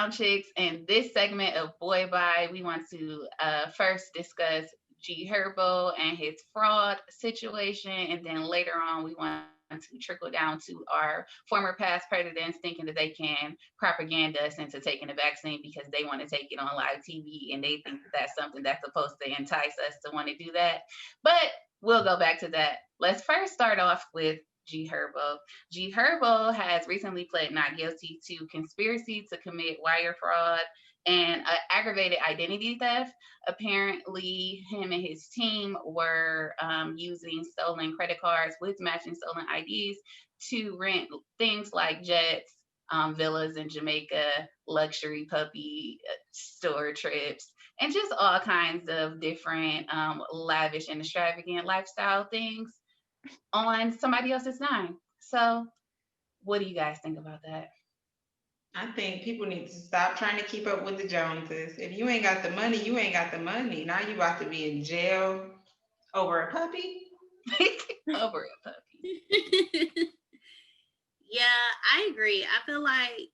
Brown Chicks. In this segment of Boy Bye, we want to first discuss G Herbo and his fraud situation, and then later on, we want to trickle down to our former past presidents thinking that they can propaganda us into taking the vaccine because they want to take it on live TV and they think that that's something that's supposed to entice us to want to do that. But we'll go back to that. Let's first start off with G Herbo. G Herbo has recently pled not guilty to conspiracy to commit wire fraud and aggravated identity theft. Apparently, him and his team were using stolen credit cards with matching stolen IDs to rent things like jets, villas in Jamaica, luxury puppy store trips, and just all kinds of different lavish and extravagant lifestyle things on somebody else's dime. So, what do you guys think about that? I think people need to stop trying to keep up with the Joneses. If you ain't got the money, you ain't got the money. Now you about to be in jail over a puppy. Over a puppy. Yeah, I agree. I feel like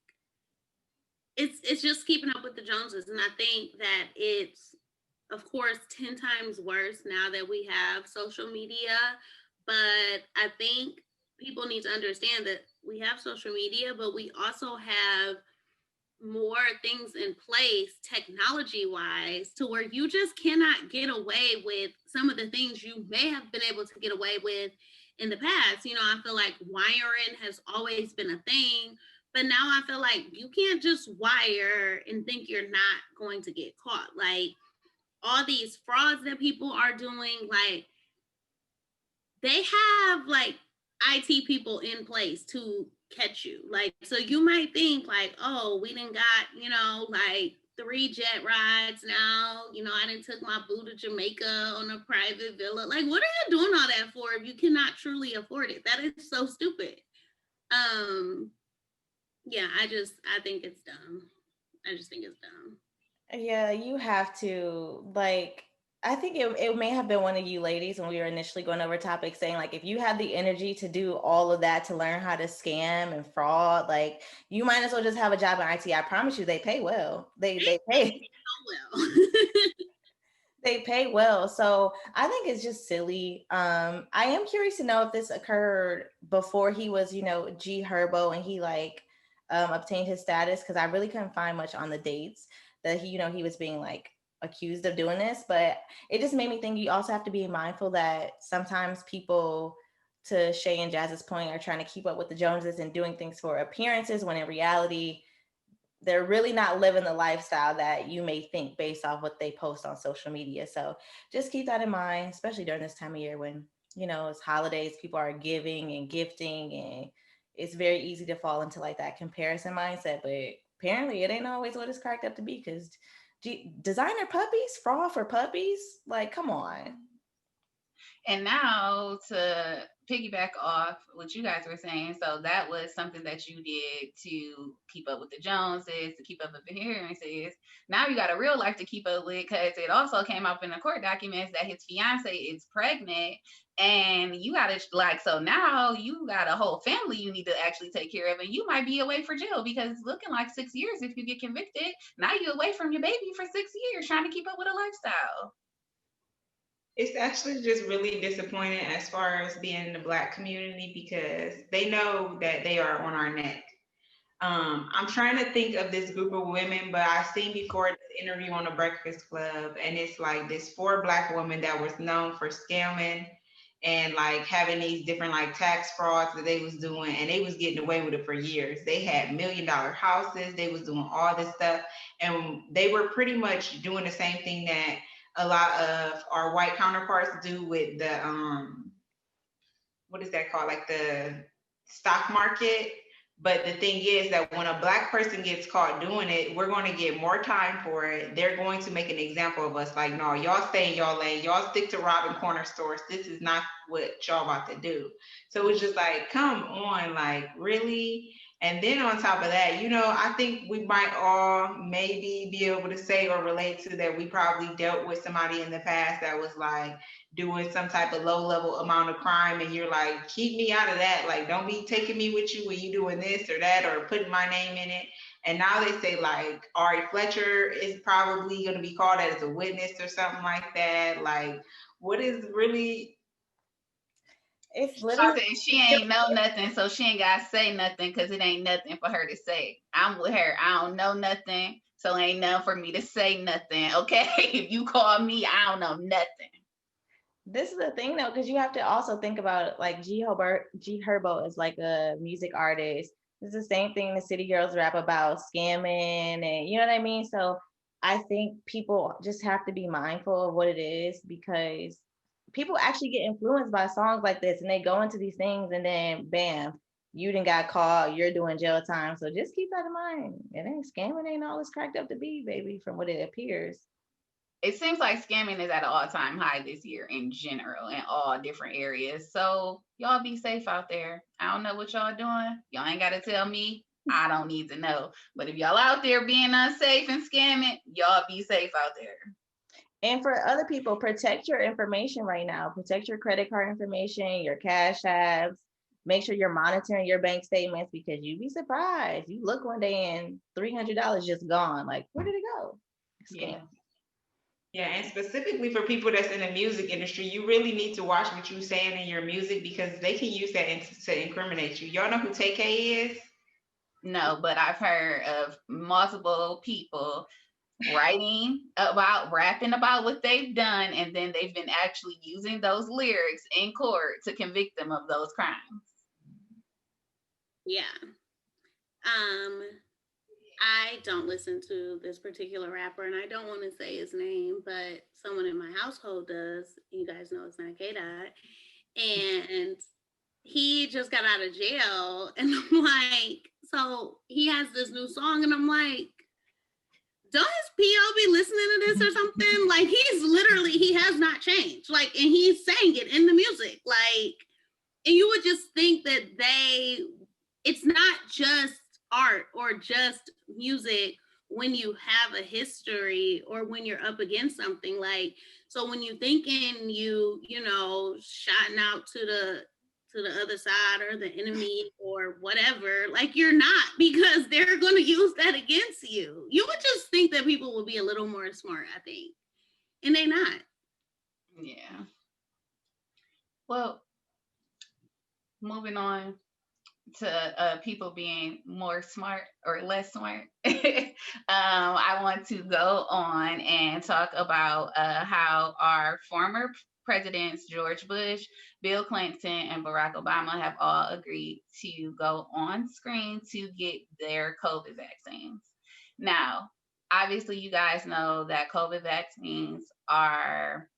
it's just keeping up with the Joneses, and I think that it's of course 10 times worse now that we have social media. But I think people need to understand that we have social media, but we also have more things in place technology wise to where you just cannot get away with some of the things you may have been able to get away with in the past. You know, I feel like wiring has always been a thing, but now I feel like you can't just wire and think you're not going to get caught. Like all these frauds that people are doing, like they have like IT people in place to catch you. Like, so you might think like, oh, we didn't got, like 3 jet rides now. I didn't took my boo to Jamaica on a private villa. Like, what are you doing all that for if you cannot truly afford it? That is so stupid. Yeah, I think it's dumb. I just think it's dumb. Yeah, you have to like I think it may have been one of you ladies when we were initially going over topics saying like if you have the energy to do all of that to learn how to scam and fraud, like you might as well just have a job in IT. I promise you they pay well. They pay well. they pay well. So I think it's just silly. I am curious to know if this occurred before he was, G Herbo and he like obtained his status because I really couldn't find much on the dates that he was being like accused of doing this. But it just made me think you also have to be mindful that sometimes people, to Shay and Jazz's point, are trying to keep up with the Joneses and doing things for appearances when in reality they're really not living the lifestyle that you may think based off what they post on social media. So just keep that in mind, especially during this time of year when, it's holidays, people are giving and gifting, and it's very easy to fall into like that comparison mindset. But apparently it ain't always what it's cracked up to be because designer puppies, fraud for puppies, like, come on. And now to piggyback off what you guys were saying, so that was something that you did to keep up with the Joneses, to keep up with appearances. Now you got a real life to keep up with because it also came up in the court documents that his fiance is pregnant, and you got to like, so now you got a whole family you need to actually take care of, and you might be away for jail because it's looking like 6 years if you get convicted. Now you're away from your baby for 6 years trying to keep up with a lifestyle. It's actually just really disappointing as far as being in the Black community because they know that they are on our neck. I'm trying to think of this group of women, but I've seen before this interview on the Breakfast Club, and it's like this 4 Black women that was known for scamming and like having these different like tax frauds that they was doing, and they was getting away with it for years. They had $1 million houses, they was doing all this stuff, and they were pretty much doing the same thing that a lot of our white counterparts do with the what is that called, like the stock market. But the thing is that when a Black person gets caught doing it, we're going to get more time for it. They're going to make an example of us. Like, no, y'all stay in y'all lane. Y'all stick to robbing corner stores. This is not what y'all about to do. So it's just like, come on, like, really? And then on top of that, I think we might all maybe be able to say or relate to that we probably dealt with somebody in the past that was like doing some type of low level amount of crime, and you're like, keep me out of that. Like, don't be taking me with you when you doing this or that or putting my name in it. And now they say like Ari Fletcher is probably going to be called as a witness or something like that. Like, what is really? It's She literally said she ain't know nothing, so she ain't gotta say nothing because it ain't nothing for her to say. I'm with her. I don't know nothing, so ain't nothing for me to say nothing. Okay, if you call me, I don't know nothing. this is the thing though, because you have to also think about like G Herbo is like a music artist. It's the same thing the city girls rap about scamming and you know what I mean? So I think people just have to be mindful of what it is because people actually get influenced by songs like this and they go into these things and then bam, you done got caught, you're doing jail time. So just keep that in mind. It ain't scamming, ain't all it's cracked up to be, baby, from what it appears. It seems like scamming is at an all-time high this year in general in all different areas. So y'all be safe out there. I don't know what y'all doing. Y'all ain't gotta tell me. I don't need to know. But if y'all out there being unsafe and scamming, y'all be safe out there. And for other people, protect your information right now. Protect your credit card information, your cash apps. Make sure you're monitoring your bank statements because you'd be surprised. You look one day and $300 just gone. Like, where did it go? Yeah. Scam. Yeah, and specifically for people that's in the music industry, you really need to watch what you're saying in your music because they can use that to incriminate you. Y'all know who TK is? No, but I've heard of multiple people writing about rapping about what they've done and then they've been actually using those lyrics in court to convict them of those crimes. Yeah. I don't listen to this particular rapper and I don't want to say his name, but someone in my household does. You guys know it's not K-Dot. And he just got out of jail and I'm like, so he has this new song and I'm like, don't his PO be listening to this or something? Like he has not changed. Like, and he's saying it in the music. Like, and you would just think that it's not just art or just music when you have a history or when you're up against something. Like, so when you thinking you know, shouting out to the other side or the enemy or whatever, like you're not, because they're going to use that against you. You would just think that people will be a little more smart, I think, and they not. Yeah. Well, moving on to people being more smart or less smart. I want to go on and talk about how our former presidents, George Bush, Bill Clinton, and Barack Obama, have all agreed to go on screen to get their COVID vaccines. Now, obviously, you guys know that COVID vaccines are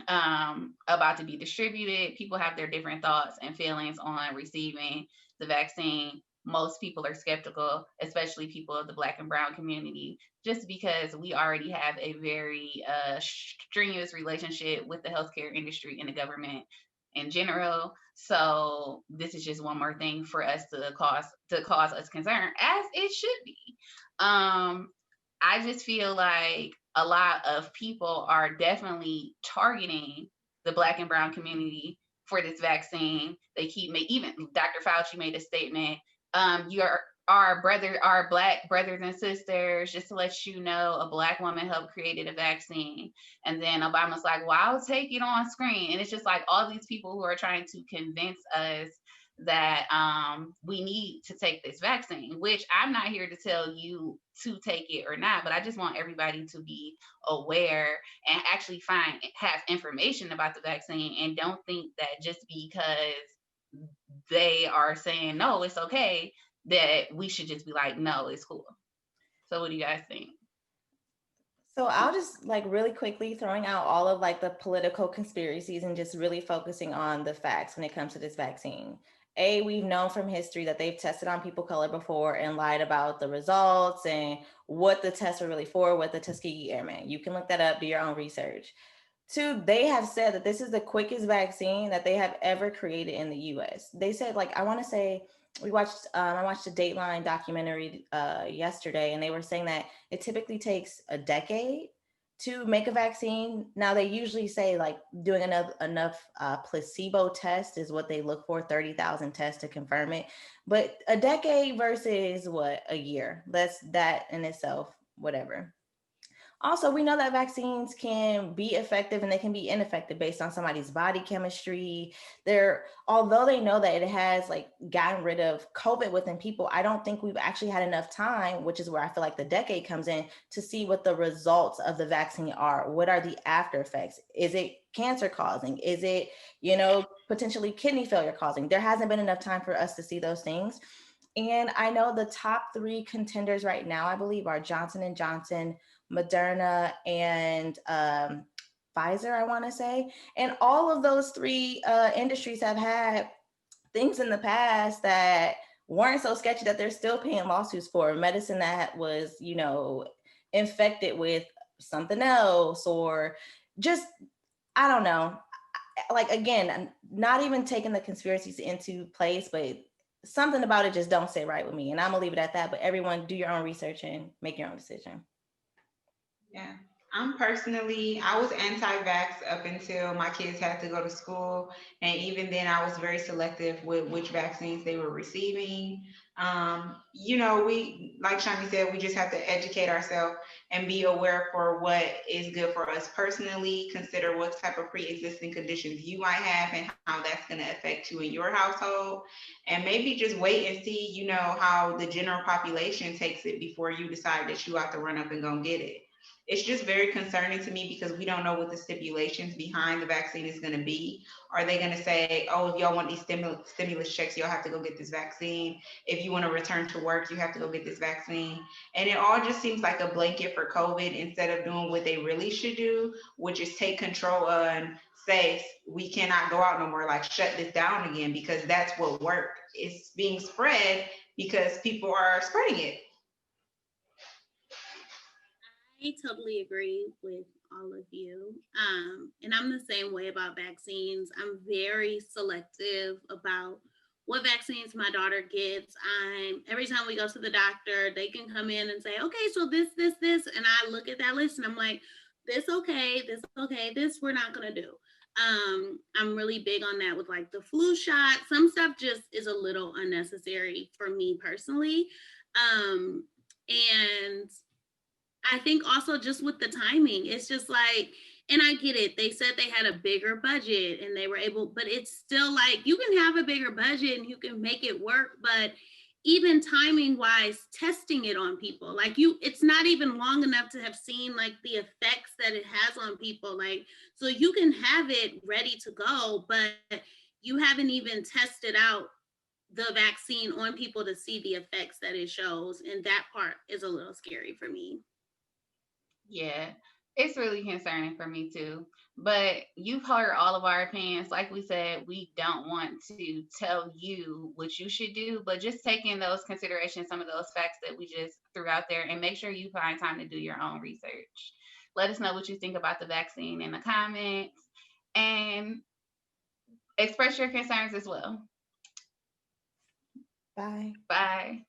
about to be distributed. People have their different thoughts and feelings on receiving the vaccine. Most people are skeptical, especially people of the Black and Brown community, just because we already have a very strenuous relationship with the healthcare industry and the government in general. So this is just one more thing for us to cause us concern, as it should be. I just feel like a lot of people are definitely targeting the Black and Brown community for this vaccine. They keep even Dr. Fauci made a statement. You're our Black brothers and sisters. Just to let you know, a Black woman helped created a vaccine. And then Obama's like, well, I'll take it on screen. And it's just like all these people who are trying to convince us that we need to take this vaccine, which I'm not here to tell you to take it or not, but I just want everybody to be aware and actually have information about the vaccine, and don't think that just because they are saying no, it's okay, that we should just be like, no, it's cool. So what do you guys think? So I'll just like really quickly throwing out all of like the political conspiracies and just really focusing on the facts when it comes to this vaccine. We've known from history that they've tested on people of color before and lied about the results and what the tests are really for with the Tuskegee Airmen. You can look that up, do your own research. Two, they have said that this is the quickest vaccine that they have ever created in the US. They said, like, I want to say, I watched a Dateline documentary yesterday, and they were saying that it typically takes a decade to make a vaccine. Now they usually say like doing enough placebo test is what they look for, 30,000 tests to confirm it. But a decade versus what, a year? That in itself, whatever. Also, we know that vaccines can be effective and they can be ineffective based on somebody's body chemistry. Although they know that it has like gotten rid of COVID within people, I don't think we've actually had enough time, which is where I feel like the decade comes in, to see what the results of the vaccine are. What are the after effects? Is it cancer causing? Is it, potentially kidney failure causing? There hasn't been enough time for us to see those things. And I know the top three contenders right now, I believe, are Johnson and Johnson, Moderna, and Pfizer, I want to say. And all of those three industries have had things in the past that weren't so sketchy that they're still paying lawsuits for. Medicine that was, infected with something else, or just, I don't know. Like, again, not even taking the conspiracies into place, but something about it just don't sit right with me. And I'm gonna leave it at that. But everyone, do your own research and make your own decision. Yeah. I was anti-vax up until my kids had to go to school. And even then, I was very selective with which vaccines they were receiving. Like Shani said, we just have to educate ourselves and be aware for what is good for us personally, consider what type of pre-existing conditions you might have and how that's going to affect you in your household. And maybe just wait and see, how the general population takes it before you decide that you have to run up and go get it. It's just very concerning to me because we don't know what the stipulations behind the vaccine is going to be. Are they going to say, oh, if y'all want these stimulus checks, y'all have to go get this vaccine. If you want to return to work, you have to go get this vaccine. And it all just seems like a blanket for COVID instead of doing what they really should do, which is take control and say, we cannot go out no more, like shut this down again, because that's what worked. It's being spread because people are spreading it. I totally agree with all of you. And I'm the same way about vaccines. I'm very selective about what vaccines my daughter gets. Every time we go to the doctor, they can come in and say, okay, so this, and I look at that list and I'm like, this okay, this we're not gonna do. I'm really big on that with like the flu shot. Some stuff just is a little unnecessary for me personally. And I think also just with the timing, it's just like, and I get it. They said they had a bigger budget and they were able, but it's still like, you can have a bigger budget and you can make it work, but even timing wise, testing it on people, like it's not even long enough to have seen like the effects that it has on people. Like, so you can have it ready to go, but you haven't even tested out the vaccine on people to see the effects that it shows. And that part is a little scary for me. Yeah, it's really concerning for me too. But you've heard all of our opinions. Like we said, we don't want to tell you what you should do, but just take in those considerations, some of those facts that we just threw out there, and make sure you find time to do your own research. Let us know what you think about the vaccine in the comments and express your concerns as well. Bye. Bye.